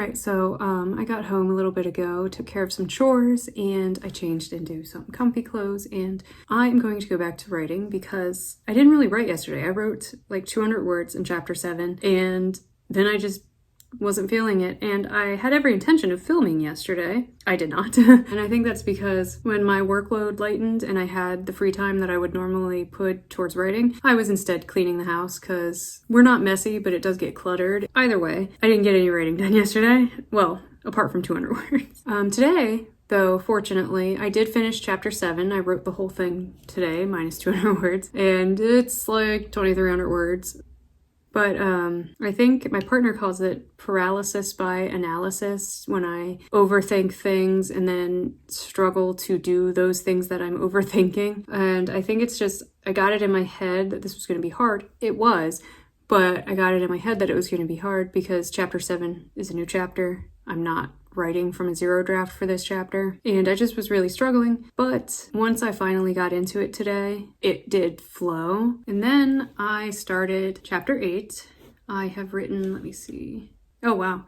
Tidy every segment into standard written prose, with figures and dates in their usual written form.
Alright, so I got home a little bit ago, took care of some chores, and I changed into some comfy clothes, and I'm going to go back to writing because I didn't really write yesterday. I wrote like 200 words in chapter 7, and then I just wasn't feeling it, and I had every intention of filming yesterday. I did not. And I think that's because when my workload lightened and I had the free time that I would normally put towards writing, I was instead cleaning the house because we're not messy, but it does get cluttered. Either way, I didn't get any writing done yesterday. Well, apart from 200 words. Today, though, fortunately, I did finish chapter 7. I wrote the whole thing today, minus 200 words, and it's like 2,300 words. But I think my partner calls it paralysis by analysis, when I overthink things and then struggle to do those things that I'm overthinking. And I think it's just, I got it in my head that this was going to be hard. It was, but I got it in my head that it was going to be hard because chapter 7 is a new chapter. I'm not writing from a zero draft for this chapter, and I just was really struggling. But once I finally got into it today, it did flow. And then I started chapter 8. I have written, let me see, oh wow,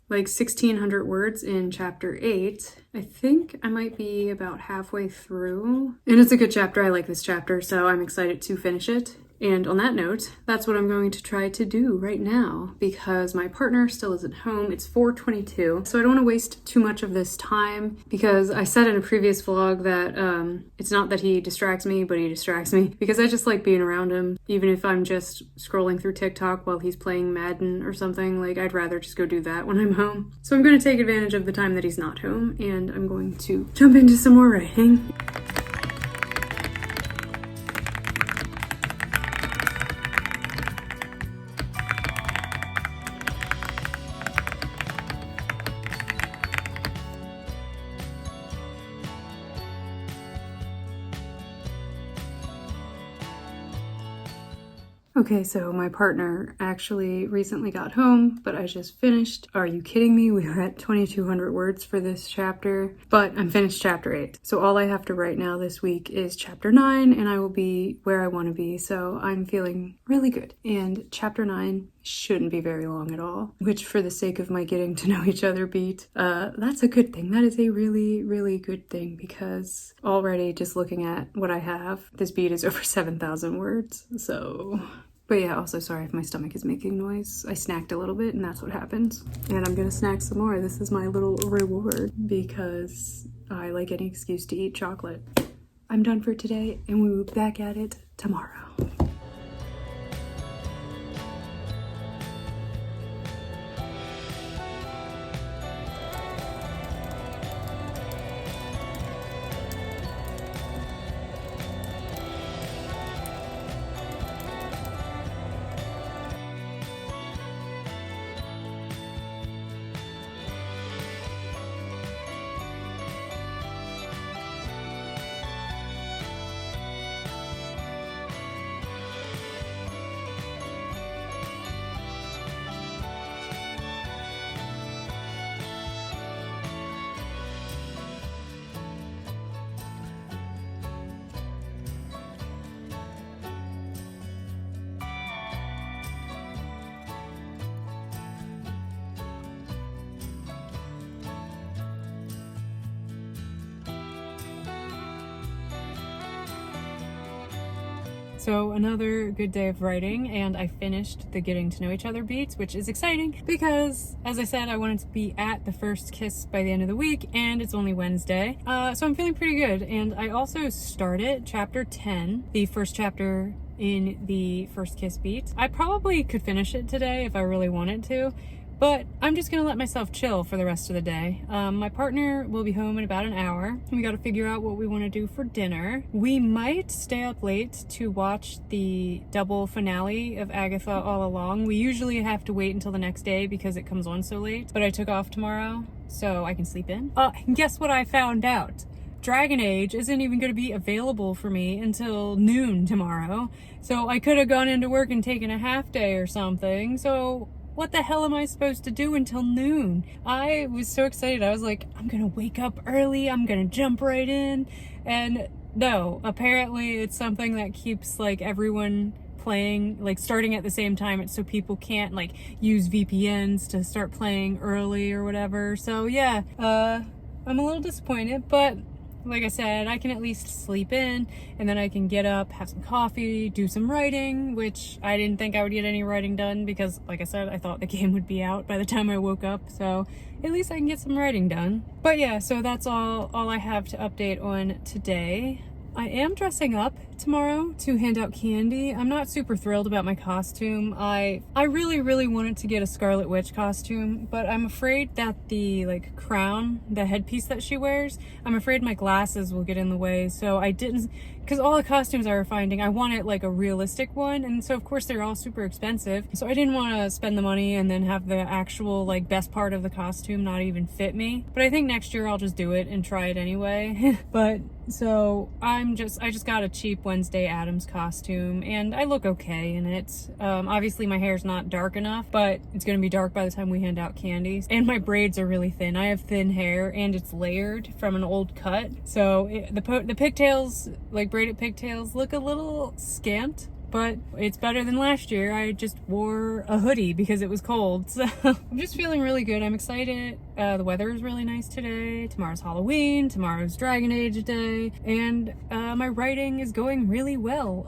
like 1,600 words in chapter 8. I think I might be about halfway through, and it's a good chapter. I like this chapter, so I'm excited to finish it. And on that note, that's what I'm going to try to do right now because my partner still isn't home. It's 4:22, so I don't want to waste too much of this time because I said in a previous vlog that it's not that he distracts me, but he distracts me because I just like being around him. Even if I'm just scrolling through TikTok while he's playing Madden or something, like I'd rather just go do that when I'm home. So I'm going to take advantage of the time that he's not home, and I'm going to jump into some more writing. Okay, so my partner actually recently got home, but I just finished. Are you kidding me? We were at 2,200 words for this chapter, but I'm finished chapter 8. So all I have to write now this week is chapter 9, and I will be where I want to be. So I'm feeling really good. And chapter 9 shouldn't be very long at all, which for the sake of my getting to know each other beat, that's a good thing. That is a really, really good thing because already just looking at what I have, this beat is over 7,000 words. So, but yeah, also sorry if my stomach is making noise. I snacked a little bit and that's what happens. And I'm gonna snack some more. This is my little reward because I like any excuse to eat chocolate. I'm done for today and we will be back at it tomorrow. So another good day of writing, and I finished the getting to know each other beats, which is exciting because, as I said, I wanted to be at the first kiss by the end of the week, and it's only Wednesday. So I'm feeling pretty good. And I also started chapter 10, the first chapter in the first kiss beat. I probably could finish it today if I really wanted to, but I'm just gonna let myself chill for the rest of the day. My partner will be home in about an hour. We gotta figure out what we wanna do for dinner. We might stay up late to watch the double finale of Agatha All Along. We usually have to wait until the next day because it comes on so late, but I took off tomorrow so I can sleep in. Guess what I found out? Dragon Age isn't even gonna be available for me until noon tomorrow. So I could have gone into work and taken a half day or something. So what the hell am I supposed to do until noon? I was so excited. I was like, I'm gonna wake up early, I'm gonna jump right in. And no, apparently it's something that keeps like everyone playing, like starting at the same time, so people can't like use VPNs to start playing early or whatever. So yeah, I'm a little disappointed, but like I said, I can at least sleep in, and then I can get up, have some coffee, do some writing, which I didn't think I would get any writing done because, like I said, I thought the game would be out by the time I woke up, so at least I can get some writing done. But yeah, so that's all I have to update on today. I am dressing up tomorrow to hand out candy. I'm not super thrilled about my costume. I really wanted to get a Scarlet Witch costume, but I'm afraid that the like crown, the headpiece that she wears, I'm afraid my glasses will get in the way. So I didn't, because all the costumes I were finding, I wanted like a realistic one, and so of course they're all super expensive. So I didn't want to spend the money and then have the actual like best part of the costume not even fit me. But I think next year I'll just do it and try it anyway. But so I just got a cheap Wednesday Addams costume, and I look okay in it. Obviously my hair's not dark enough, but it's gonna be dark by the time we hand out candies. And my braids are really thin. I have thin hair, and it's layered from an old cut. So the pigtails, like braided pigtails, look a little scant, but it's better than last year. I just wore a hoodie because it was cold. So I'm just feeling really good. I'm excited. The weather is really nice today. Tomorrow's Halloween. Tomorrow's Dragon Age Day. And my writing is going really well.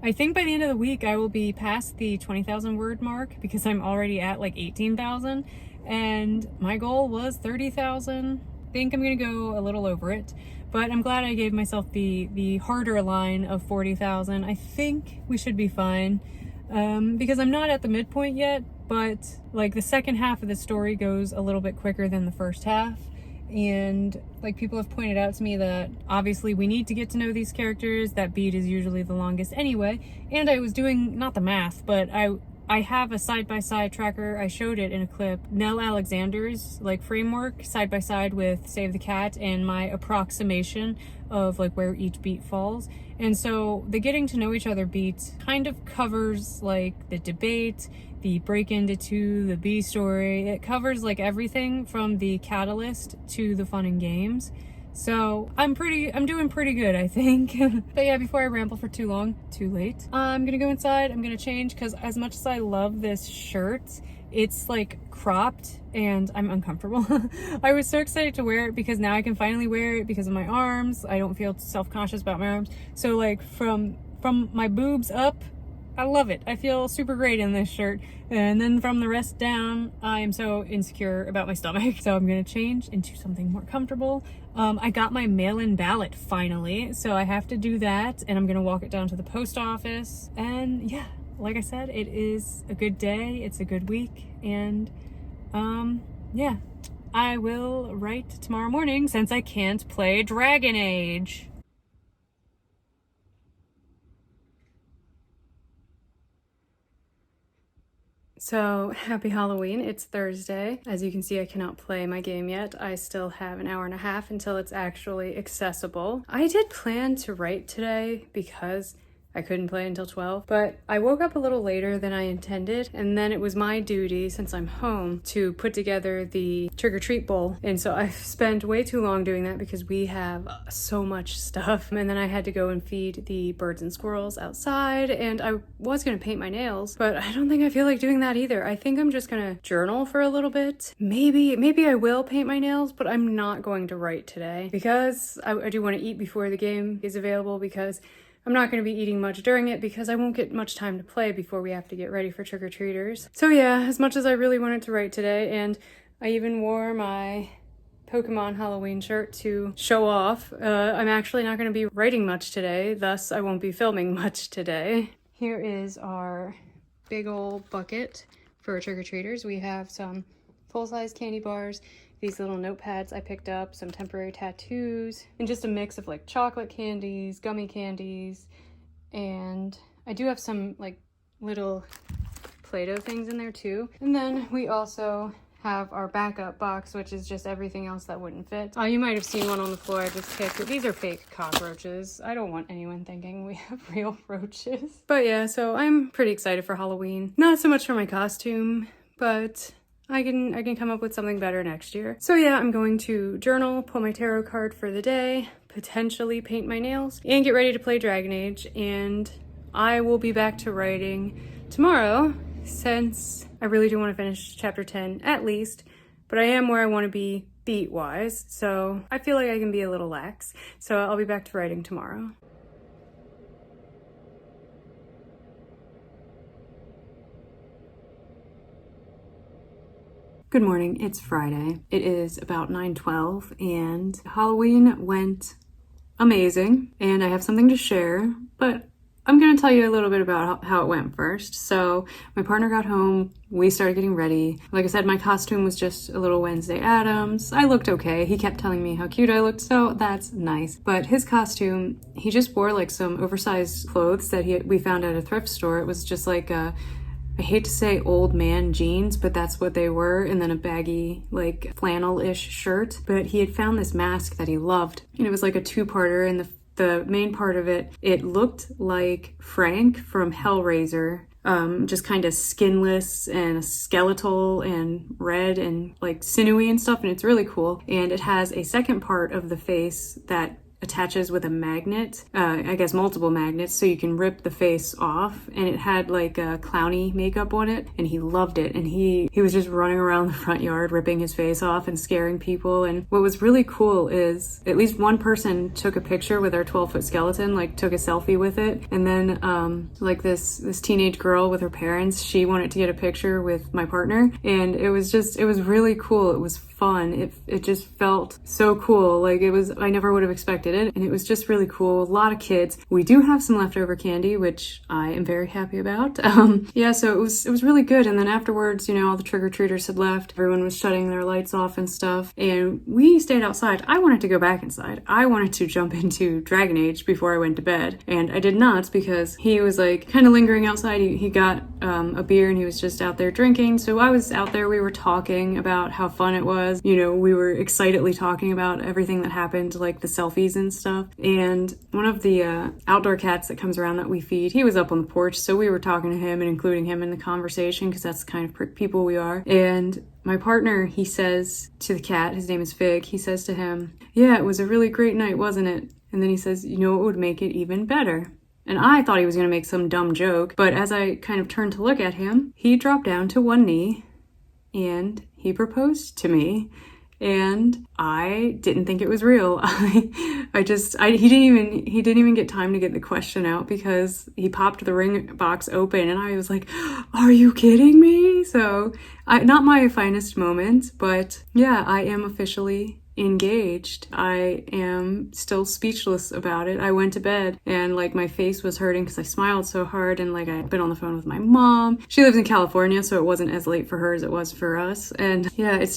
I think by the end of the week, I will be past the 20,000 word mark because I'm already at like 18,000. And my goal was 30,000. I think I'm gonna go a little over it. But I'm glad I gave myself the harder line of 40,000. I think we should be fine because I'm not at the midpoint yet, but like the second half of the story goes a little bit quicker than the first half. And like people have pointed out to me that obviously we need to get to know these characters. That beat is usually the longest anyway. And I was doing, not the math, but I have a side-by-side tracker. I showed it in a clip. Nell Alexander's like framework side-by-side with Save the Cat and my approximation of like where each beat falls. And so the getting to know each other beat kind of covers like the debate, the break into two, the B story. It covers like everything from the catalyst to the fun and games. So I'm doing pretty good, I think. But yeah, before I ramble for too long, too late, I'm gonna go inside, I'm gonna change, because as much as I love this shirt, it's like cropped and I'm uncomfortable. I was so excited to wear it because now I can finally wear it because of my arms. I don't feel self-conscious about my arms. So like from my boobs up, I love it. I feel super great in this shirt. And then from the rest down, I am so insecure about my stomach. So I'm gonna change into something more comfortable. I got my mail-in ballot finally, so I have to do that, and I'm gonna walk it down to the post office. And yeah, like I said, it is a good day, it's a good week, and yeah, I will write tomorrow morning since I can't play Dragon Age. So happy Halloween, it's Thursday. As you can see, I cannot play my game yet. I still have an hour and a half until it's actually accessible. I did plan to write today because I couldn't play until 12, but I woke up a little later than I intended, and then it was my duty, since I'm home, to put together the trick-or-treat bowl. And so I spent way too long doing that because we have so much stuff. And then I had to go and feed the birds and squirrels outside, and I was gonna paint my nails, but I don't think I feel like doing that either. I think I'm just gonna journal for a little bit. Maybe I will paint my nails, but I'm not going to write today because I do want to eat before the game is available, because I'm not going to be eating much during it because I won't get much time to play before we have to get ready for trick-or-treaters. So yeah, as much as I really wanted to write today, and I even wore my Pokemon Halloween shirt to show off, I'm actually not going to be writing much today, thus I won't be filming much today. Here is our big old bucket for trick-or-treaters. We have some full-size candy bars, these little notepads I picked up, some temporary tattoos, and just a mix of like chocolate candies, gummy candies, and I do have some like little Play-Doh things in there too. And then we also have our backup box, which is just everything else that wouldn't fit. You might have seen one on the floor I just picked, but these are fake cockroaches. I don't want anyone thinking we have real roaches. But yeah, so I'm pretty excited for Halloween. Not so much for my costume, but I can come up with something better next year. So yeah, I'm going to journal, pull my tarot card for the day, potentially paint my nails, and get ready to play Dragon Age. And I will be back to writing tomorrow, since I really do want to finish chapter 10 at least, but I am where I want to be beat-wise, so I feel like I can be a little lax. So I'll be back to writing tomorrow. Good morning, it's Friday. It is about 9:12 and Halloween went amazing and I have something to share, but I'm gonna tell you a little bit about how it went first. So my partner got home, we started getting ready. Like I said, my costume was just a little Wednesday Addams. I looked okay. He kept telling me how cute I looked, so that's nice. But his costume, he just wore like some oversized clothes that we found at a thrift store. It was just like I hate to say old man jeans, but that's what they were, and then a baggy, like, flannel-ish shirt. But he had found this mask that he loved, and it was like a two-parter, and the main part of it, it looked like Frank from Hellraiser, just kind of skinless and skeletal and red and, like, sinewy and stuff, and it's really cool. And it has a second part of the face that attaches with a magnet, I guess multiple magnets, so you can rip the face off, and it had like a clowny makeup on it, and he loved it, and he was just running around the front yard ripping his face off and scaring people. And what was really cool is at least one person took a picture with our 12-foot skeleton, like took a selfie with it, and then like this teenage girl with her parents, she wanted to get a picture with my partner, and it was really cool. It was fun. It just felt so cool. Like I never would have expected it, and it was just really cool. A lot of kids. We do have some leftover candy, which I am very happy about. Yeah, so it was really good. And then afterwards, all the trick-or-treaters had left. Everyone was shutting their lights off and stuff, and we stayed outside. I wanted to go back inside. I wanted to jump into Dragon Age before I went to bed, and I did not, because he was like kind of lingering outside. He got a beer and he was just out there drinking. So I was out there. We were talking about how fun it was. We were excitedly talking about everything that happened, like the selfies and stuff. And one of the outdoor cats that comes around that we feed, he was up on the porch, so we were talking to him and including him in the conversation, because that's the kind of people we are. And my partner, he says to the cat, his name is Fig, he says to him, "Yeah, it was a really great night, wasn't it?" And then he says, "What would make it even better?" And I thought he was going to make some dumb joke, but as I kind of turned to look at him, he dropped down to one knee and he proposed to me, and I didn't think it was real. He didn't even get time to get the question out, because he popped the ring box open, and I was like, "Are you kidding me?" So, not my finest moment, but yeah, I am officially engaged. I am still speechless about it. I went to bed and like my face was hurting because I smiled so hard, and like I had been on the phone with my mom. She lives in California, so it wasn't as late for her as it was for us. And yeah, it's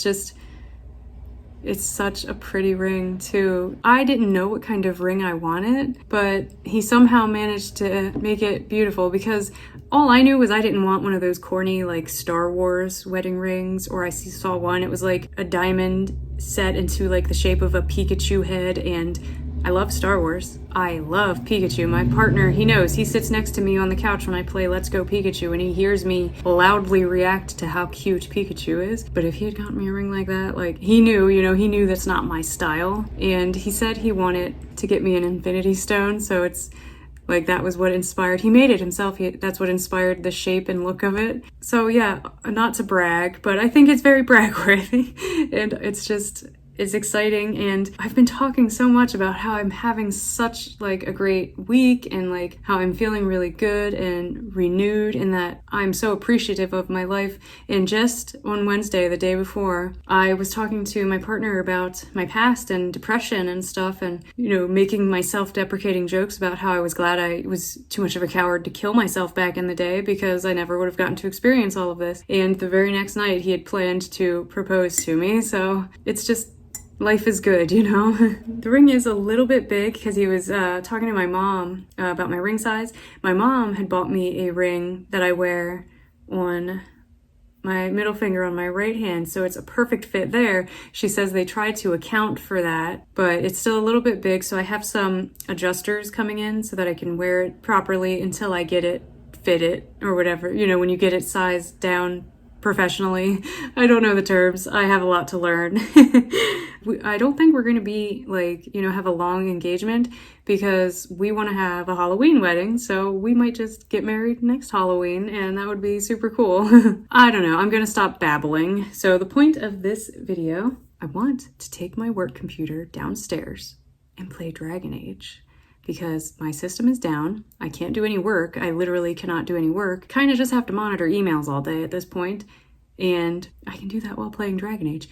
such a pretty ring too. I didn't know what kind of ring I wanted, but he somehow managed to make it beautiful, because all I knew was I didn't want one of those corny like Star Wars wedding rings, or I saw one, it was like a diamond set into like the shape of a Pikachu head, and I love Star Wars. I love Pikachu. My partner, he knows. He sits next to me on the couch when I play Let's Go Pikachu, and he hears me loudly react to how cute Pikachu is. But if he had gotten me a ring like that, like, he knew that's not my style. And he said he wanted to get me an Infinity Stone, so it's like that was what inspired. He made it himself. That's what inspired the shape and look of it. So yeah, not to brag, but I think it's very brag-worthy. And it's exciting, and I've been talking so much about how I'm having such like a great week, and like how I'm feeling really good and renewed, and that I'm so appreciative of my life. And just on Wednesday, the day before, I was talking to my partner about my past and depression and stuff, and making my self-deprecating jokes about how I was glad I was too much of a coward to kill myself back in the day, because I never would have gotten to experience all of this. And the very next night he had planned to propose to me, so it's just, life is good, The ring is a little bit big because he was talking to my mom about my ring size. My mom had bought me a ring that I wear on my middle finger on my right hand, so it's a perfect fit there. She says they tried to account for that, but it's still a little bit big, so I have some adjusters coming in so that I can wear it properly until I get it fitted or whatever. When you get it sized down professionally. I don't know the terms. I have a lot to learn. I don't think we're going to be like, have a long engagement because we want to have a Halloween wedding. So we might just get married next Halloween and that would be super cool. I don't know. I'm going to stop babbling. So the point of this video, I want to take my work computer downstairs and play Dragon Age. Because my system is down, I can't do any work, I literally cannot do any work, kind of just have to monitor emails all day at this point, and I can do that while playing Dragon Age.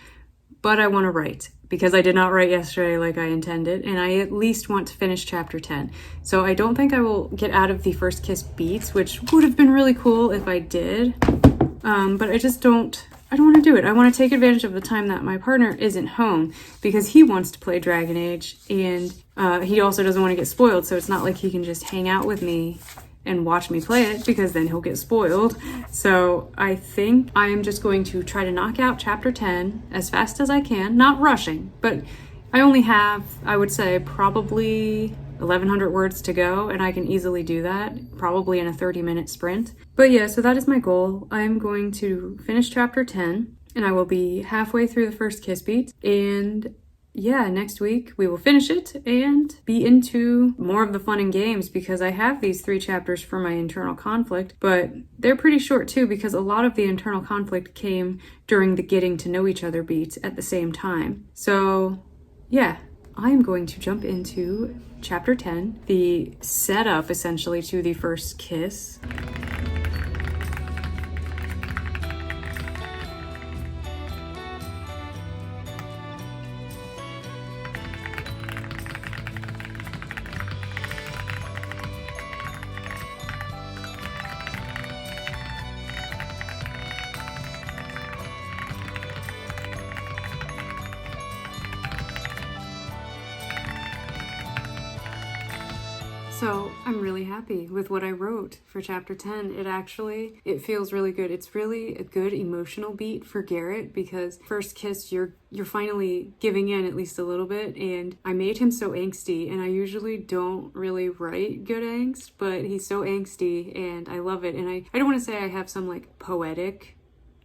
But I want to write, because I did not write yesterday like I intended, and I at least want to finish chapter 10. So I don't think I will get out of the first kiss beats, which would have been really cool if I did, but I don't want to do it. I want to take advantage of the time that my partner isn't home because he wants to play Dragon Age and he also doesn't want to get spoiled. So it's not like he can just hang out with me and watch me play it because then he'll get spoiled. So I think I am just going to try to knock out chapter 10 as fast as I can, not rushing, but I only have, I would say, probably 1,100 words to go, and I can easily do that, probably in a 30-minute sprint. But yeah, so that is my goal. I'm going to finish chapter 10, and I will be halfway through the first kiss beat, and yeah, next week we will finish it and be into more of the fun and games because I have these 3 chapters for my internal conflict, but they're pretty short too because a lot of the internal conflict came during the getting to know each other beats at the same time. So yeah, I'm going to jump into chapter 10, the setup essentially to the first kiss. So I'm really happy with what I wrote for chapter 10. It feels really good. It's really a good emotional beat for Garrett because first kiss, you're finally giving in at least a little bit, and I made him so angsty, and I usually don't really write good angst, but he's so angsty and I love it. And I don't want to say I have some like poetic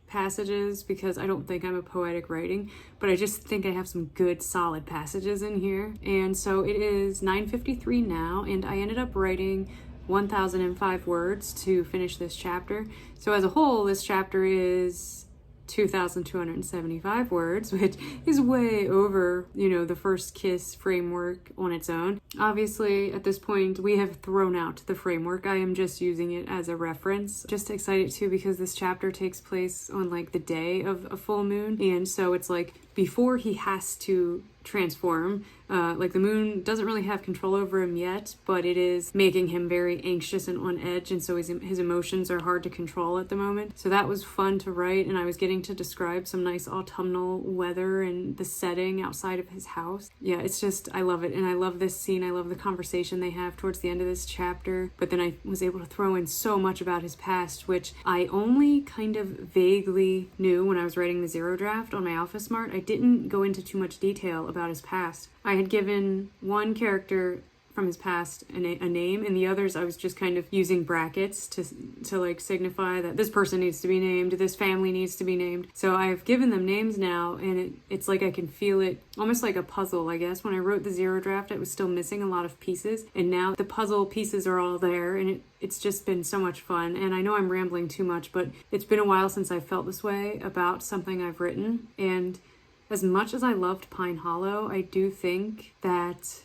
passages because I don't think I'm a poetic writing, but I just think I have some good solid passages in here. And so it is 9:53 now, and I ended up writing 1,005 words to finish this chapter. So as a whole, this chapter is 2,275 words, which is way over, the first kiss framework on its own. Obviously, at this point, we have thrown out the framework. I am just using it as a reference. Just excited too because this chapter takes place on like the day of a full moon, and so it's like before he has to transform. Like the moon doesn't really have control over him yet, but it is making him very anxious and on edge, and so his emotions are hard to control at the moment. So that was fun to write, and I was getting to describe some nice autumnal weather and the setting outside of his house. Yeah, it's just, I love it, and I love this scene. I love the conversation they have towards the end of this chapter, but then I was able to throw in so much about his past, which I only kind of vaguely knew when I was writing the zero draft on my Alpha Smart. I didn't go into too much detail about his past. I had given one character from his past a name, and the others I was just kind of using brackets to like signify that this person needs to be named, this family needs to be named. So I've given them names now, and it's like I can feel it almost like a puzzle, I guess. When I wrote the zero draft, it was still missing a lot of pieces, and now the puzzle pieces are all there, and it's just been so much fun. And I know I'm rambling too much, but it's been a while since I felt this way about something I've written, and as much as I loved Pine Hollow, I do think that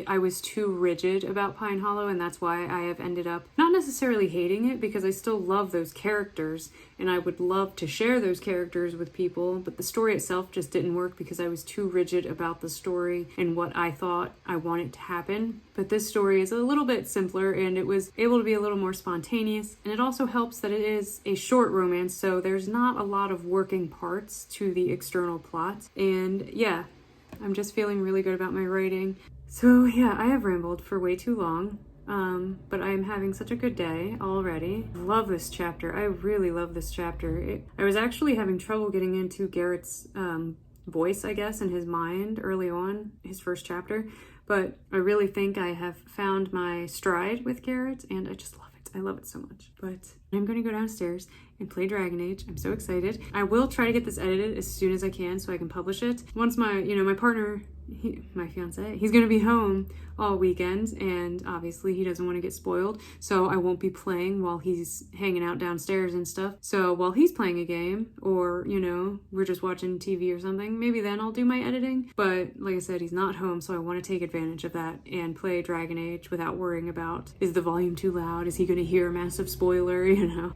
I was too rigid about Pine Hollow, and that's why I have ended up not necessarily hating it, because I still love those characters and I would love to share those characters with people, but the story itself just didn't work because I was too rigid about the story and what I thought I wanted to happen. But this story is a little bit simpler, and it was able to be a little more spontaneous, and it also helps that it is a short romance, so there's not a lot of working parts to the external plot. And yeah, I'm just feeling really good about my writing. So yeah, I have rambled for way too long, but I am having such a good day already. Love this chapter. I really love this chapter. I was actually having trouble getting into Garrett's voice, I guess, in his mind early on, his first chapter, but I really think I have found my stride with Garrett, and I just love it. I love it so much. But I'm going to go downstairs and play Dragon Age. I'm so excited. I will try to get this edited as soon as I can so I can publish it. Once my partner, my fiance, he's gonna be home all weekend, and obviously he doesn't want to get spoiled, so I won't be playing while he's hanging out downstairs and stuff. So while he's playing a game, or we're just watching TV or something, maybe then I'll do my editing. But like I said, he's not home, so I want to take advantage of that and play Dragon Age without worrying about, is the volume too loud, is he gonna hear a massive spoiler,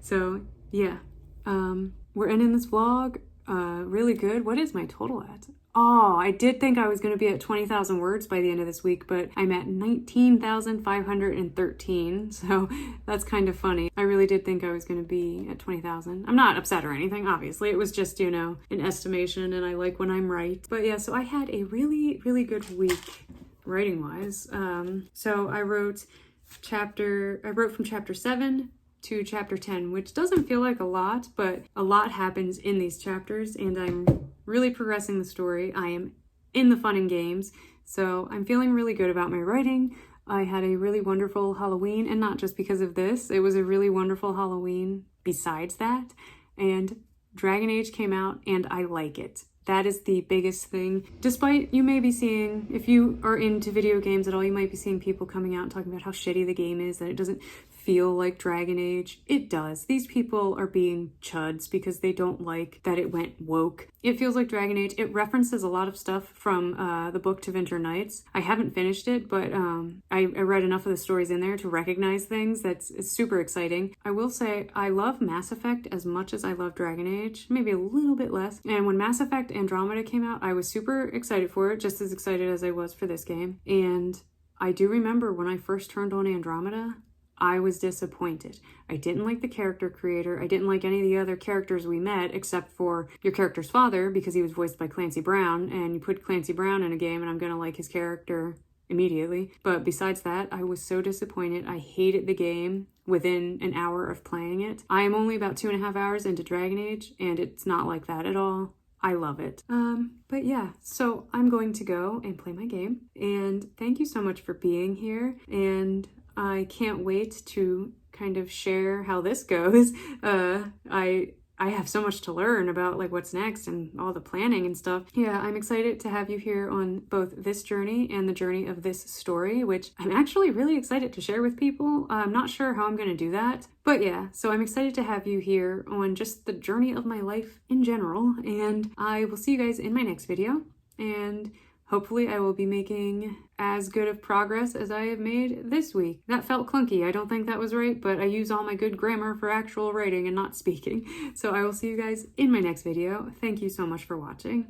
So yeah, we're ending this vlog really good. What is my total at? Oh, I did think I was going to be at 20,000 words by the end of this week, but I'm at 19,513, so that's kind of funny. I really did think I was going to be at 20,000. I'm not upset or anything, obviously. It was just, an estimation, and I like when I'm right. But yeah, so I had a really, really good week writing-wise. So I wrote from chapter 7 to chapter 10, which doesn't feel like a lot, but a lot happens in these chapters, and I'm really progressing the story. I am in the fun and games, so I'm feeling really good about my writing. I had a really wonderful Halloween, and not just because of this, it was a really wonderful Halloween besides that, and Dragon Age came out, and I like it. That is the biggest thing. Despite you may be seeing, if you are into video games at all, you might be seeing people coming out and talking about how shitty the game is, that it doesn't feel like Dragon Age. It does. These people are being chuds because they don't like that it went woke. It feels like Dragon Age. It references a lot of stuff from the book To Winter Nights. I haven't finished it, but I read enough of the stories in there to recognize things. It's super exciting. I will say I love Mass Effect as much as I love Dragon Age, maybe a little bit less. And when Mass Effect Andromeda came out, I was super excited for it, just as excited as I was for this game. And I do remember when I first turned on Andromeda, I was disappointed. I didn't like the character creator. I didn't like any of the other characters we met, except for your character's father, because he was voiced by Clancy Brown, and you put Clancy Brown in a game and I'm gonna like his character immediately. But besides that, I was so disappointed. I hated the game within an hour of playing it. I am only about 2.5 hours into Dragon Age, and it's not like that at all. I love it. But yeah, so I'm going to go and play my game, and thank you so much for being here, and I can't wait to kind of share how this goes. I have so much to learn about like what's next and all the planning and stuff. Yeah, I'm excited to have you here on both this journey and the journey of this story, which I'm actually really excited to share with people. I'm not sure how I'm going to do that, but yeah, so I'm excited to have you here on just the journey of my life in general, and I will see you guys in my next video, and hopefully I will be making as good of progress as I have made this week. That felt clunky. I don't think that was right, but I use all my good grammar for actual writing and not speaking. So I will see you guys in my next video. Thank you so much for watching.